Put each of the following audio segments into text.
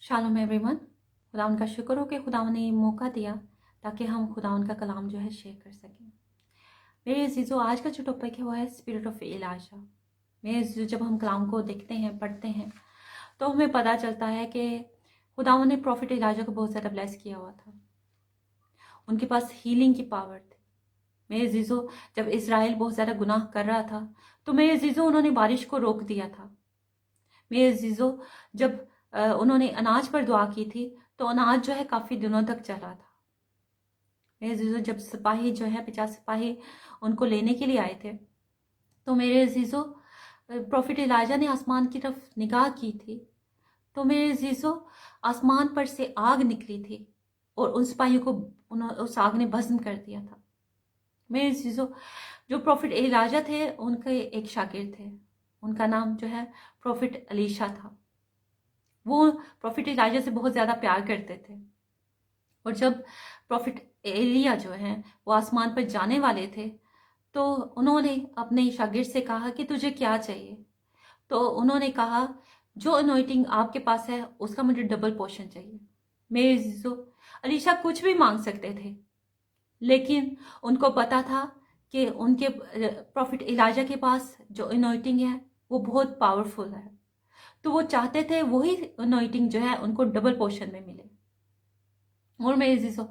Shalom everyone. खुदावन का शुक्र हो कि खुदावन ने ये मौका दिया ताकि हम खुदावन का कलाम जो है शेयर कर सकें। मेरे अजीज़ों, आज का जो टॉपिक है वो है स्पिरिट ऑफ एलाशा। मेरे अजीज़ों, जब हम कलाम को देखते हैं, पढ़ते हैं, तो हमें पता चलता है कि खुदावन ने प्रॉफिट एलाशा को बहुत ज़्यादा ब्लेस किया हुआ था। उनके पास हीलिंग की पावर थी। मेरे अजीज़ों, जब इज़राइल बहुत ज़्यादा गुनाह कर रहा था तो मेरे अजीज़ों उन्होंने बारिश को रोक दिया था। मेरे अजीज़ों, जब उन्होंने अनाज पर दुआ की थी तो अनाज जो है काफ़ी दिनों तक चला था। मेरे अजीज़ों, जब सिपाही जो है 50 सिपाही उनको लेने के लिए आए थे तो मेरे अजीज़ों प्रॉफिट इलाजा ने आसमान की तरफ निगाह की थी तो मेरे अजीज़ों आसमान पर से आग निकली थी और उन सिपाहियों को उस आग ने भस्म कर दिया था। मेरे अजीज़ों, जो प्रॉफिट इलाजा थे उनके एक शागिर्द थे, उनका नाम जो है प्रॉफिट अलीशा था। वो प्रॉफिट इलाजा से बहुत ज़्यादा प्यार करते थे और जब प्रॉफिट एलिया जो है वो आसमान पर जाने वाले थे तो उन्होंने अपने शागिर्द से कहा कि तुझे क्या चाहिए। तो उन्होंने कहा, जो अनॉइंटिंग आपके पास है उसका मुझे डबल पोर्शन चाहिए। मेरे अजीज़ों, अलीशा कुछ भी मांग सकते थे, लेकिन उनको पता था कि उनके प्रॉफिट इलाजा के पास जो अनॉइंटिंग है वो बहुत पावरफुल है, तो वो चाहते थे वही अनॉइंटिंग जो है उनको डबल पोर्शन में मिले। और मेरे अजीज़ों,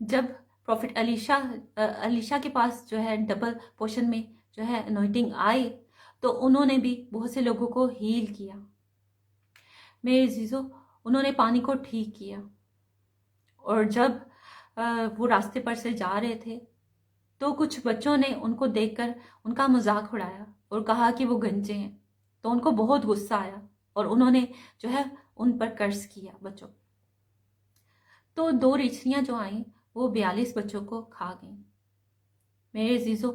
जब प्रॉफिट अलीशा के पास जो है डबल पोर्शन में जो है अनॉइंटिंग आई तो उन्होंने भी बहुत से लोगों को हील किया। मेरे अजीज़ों, उन्होंने पानी को ठीक किया और जब वो रास्ते पर से जा रहे थे तो कुछ बच्चों ने उनको देखकर उनका मजाक उड़ाया और कहा कि वो गंजे हैं। तो उनको बहुत गुस्सा आया और उन्होंने जो है उन पर कर्ज किया बच्चों। तो 2 रीछियां जो आईं वो 42 बच्चों को खा गईं। मेरे अजीज़ों,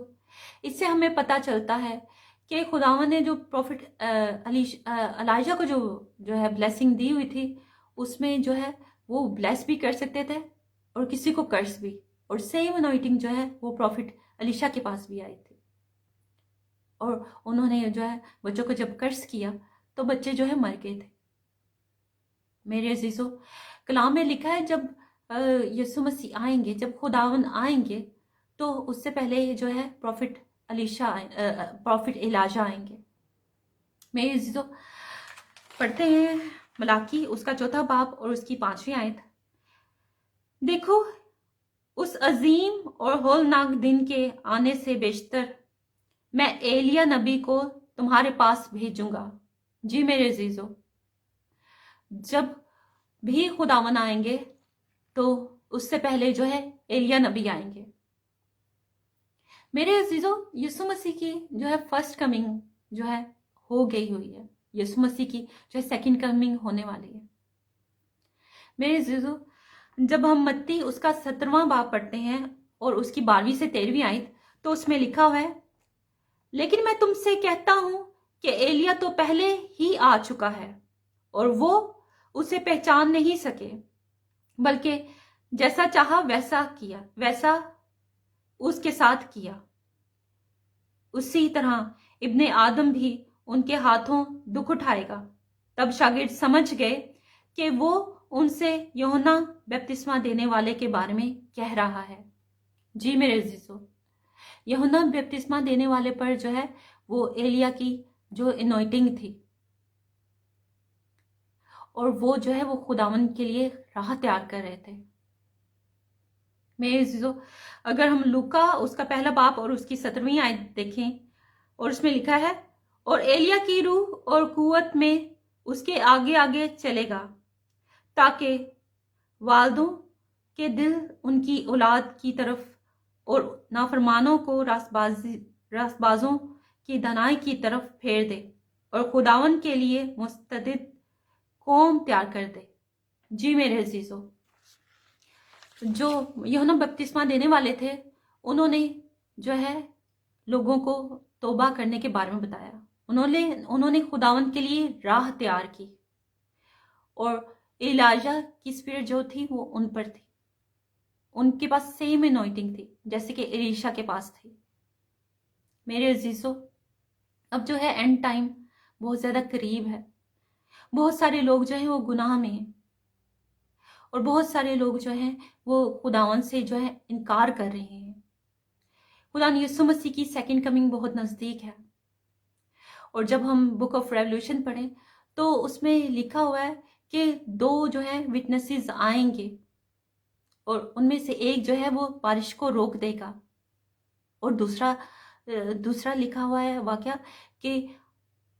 इससे हमें पता चलता है कि खुदावन ने जो प्रॉफिट अलाइजा को जो है ब्लेसिंग दी हुई थी उसमें जो है वो ब्लेस भी कर सकते थे और किसी को कर्ज भी। और सेम अनॉइंटिंग जो है वो प्रॉफिट अलीशा के पास भी आई थी और उन्होंने जो है बच्चों को जब कर्ज किया तो बच्चे जो है मर गए थे। मेरे अजीज़ों, कलाम में लिखा है जब यीशु मसीह आएंगे, जब खुदावन आएंगे तो उससे पहले जो है प्रॉफिट एलाजा आएंगे। मेरे अजीज़ों, पढ़ते हैं मलाकी उसका 4 बाब और उसकी 5वीं आयत। देखो, उस अजीम और होलनाक दिन के आने से बेशतर मैं एलिया नबी को तुम्हारे पास भेजूंगा। जी मेरे अजीज़ों, जब भी खुदावन आएंगे तो उससे पहले जो है एलिया नबी आएंगे। मेरे अजीज़ों, यीशु मसीह की जो है फर्स्ट कमिंग जो है हो गई हुई है। यीशु मसीह की जो है सेकंड कमिंग होने वाली है। मेरे अजीज़ों, जब हम मत्ती उसका 17वां बाब पढ़ते हैं और उसकी 12वीं से 13वीं आयत तो उसमें लिखा हुआ है, लेकिन मैं तुमसे कहता हूं कि एलिया तो पहले ही आ चुका है और वो उसे पहचान नहीं सके, बल्कि जैसा चाहा वैसा उसके साथ किया। उसी तरह इब्ने आदम भी उनके हाथों दुख उठाएगा। तब शागिर्द समझ गए कि वो उनसे यूहन्ना बपतिस्मा देने वाले के बारे में कह रहा है। जी मेरे अजीज़ों, यूहन्ना बपतिस्मा देने वाले पर जो है वो एलिया की जो अनॉइंटिंग थी और वो जो है वो खुदावन के लिए राह तैयार कर रहे थे। मेरे अजीज़ों, अगर हम लूका उसका 1 बाब और उसकी 17वीं आयत देखें और उसमें लिखा है, और एलिया की रूह और कुव्वत में उसके आगे आगे चलेगा ताकि वालदों के दिल उनकी औलाद की तरफ और नाफरमानों को रासबाजों की दानाई की तरफ फेर दे और खुदावन के लिए मुस्तदिद कौम तैयार कर दे। जी मेरे अजीज़ों, जो यूहन्ना बपतिस्मा देने वाले थे उन्होंने जो है लोगों को तौबा करने के बारे में बताया। उन्होंने खुदावन के लिए राह तैयार की और एलाजा की स्पिरिट जो थी वो उन पर थी। उनके पास सेम अनॉइंटिंग थी जैसे कि एलीशा के पास थी। मेरे अजीजों, अब जो है एंड टाइम बहुत ज्यादा करीब है। बहुत सारे लोग जो हैं वो गुनाह में हैं, اور بہت سارے لوگ جو ہیں وہ خداوند سے جو ہے انکار کر رہے ہیں۔ خدا یسوع مسیح کی سیکنڈ کمنگ بہت نزدیک ہے، اور جب ہم بک آف ریولوشن پڑھیں تو اس میں لکھا ہوا ہے کہ 2 جو ہے وٹنسز آئیں گے، اور ان میں سے ایک جو ہے وہ بارش کو روک دے گا، اور دوسرا لکھا ہوا ہے واقعہ کہ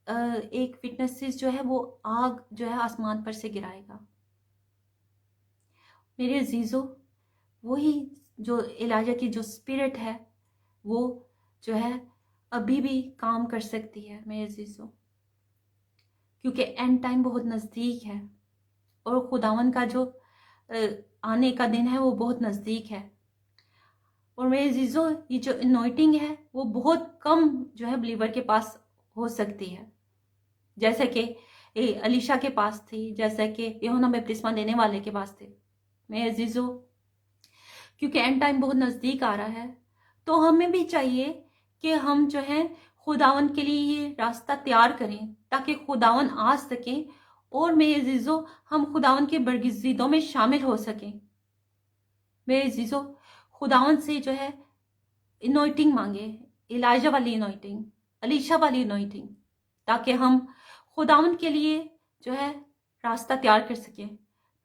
ایک وٹنسز جو ہے وہ آگ جو ہے آسمان پر سے گرائے گا۔ میرے عزیزو، وہی جو ایلیجا کی جو اسپرٹ ہے وہ جو ہے ابھی بھی کام کر سکتی ہے میرے عزیزو، کیونکہ اینڈ ٹائم بہت نزدیک ہے، اور خداون کا جو آنے کا دن ہے وہ بہت نزدیک ہے۔ اور میرے عزیزو، یہ جو انوائٹنگ ہے وہ بہت کم جو ہے بلیور کے پاس ہو سکتی ہے، جیسے کہ علیشا کے پاس تھی، جیسا کہ یوحنا بپتسمہ دینے والے کے پاس تھے۔ میرے عزیزو، کیونکہ اینڈ ٹائم بہت نزدیک آ رہا ہے، تو ہمیں بھی چاہیے کہ ہم جو ہے خداون کے لیے یہ راستہ تیار کریں تاکہ خداون آ سکیں، اور میرے عزیزو ہم خداون کے برگزیدوں میں شامل ہو سکیں۔ میرے عزیزو، خداون سے جو ہے انوائٹنگ مانگے، ایلیجا والی انوائٹنگ، علیشا والی انوائٹنگ، تاکہ ہم خداون کے لیے جو ہے راستہ تیار کر سکیں،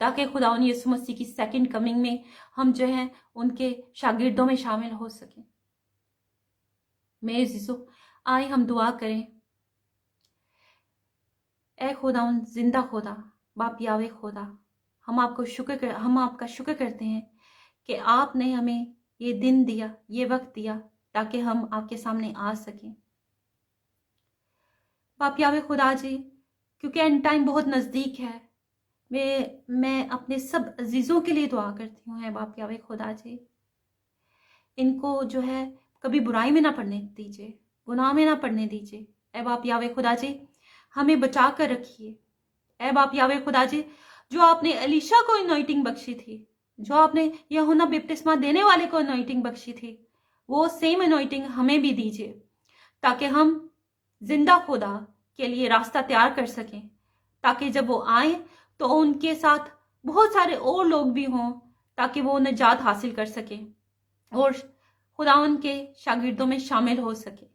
تاکہ خداون یسوع مسیح کی سیکنڈ کمنگ میں ہم جو ہیں ان کے شاگردوں میں شامل ہو سکیں۔ میرے عزیزو، آئے ہم دعا کریں۔ اے خداون زندہ خدا، باپ یاوے خدا، ہم آپ کا شکر کرتے ہیں کہ آپ نے ہمیں یہ دن دیا، یہ وقت دیا، تاکہ ہم آپ کے سامنے آ سکیں۔ باپ یاوے خدا جی، کیونکہ اینڈ ٹائم بہت نزدیک ہے، میں اپنے سب عزیزوں کے لیے دعا کرتی ہوں۔ اے باپ یاوے خدا جی، ان کو جو ہے کبھی برائی میں نہ پڑنے دیجیے، گناہ میں نہ پڑنے دیجیے۔ اے باپ یاوے خدا جی، ہمیں بچا کر رکھیے۔ اے باپ یاوے خدا جی، جو آپ نے علیشا کو انوائٹنگ بخشی تھی، جو آپ نے یوحنا بپتسمہ دینے والے کو انوائٹنگ بخشی تھی، وہ سیم انوائٹنگ ہمیں بھی دیجیے، تاکہ ہم زندہ خدا کے لیے راستہ تیار کر سکیں، تاکہ جب وہ آئیں تو ان کے ساتھ بہت سارے اور لوگ بھی ہوں، تاکہ وہ نجات حاصل کر سکیں اور خدا ان کے شاگردوں میں شامل ہو سکے۔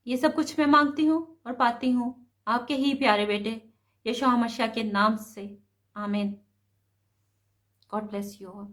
یہ سب کچھ میں مانگتی ہوں اور پاتی ہوں آپ کے ہی پیارے بیٹے یشوع مسیح کے نام سے، آمین۔ God bless you all.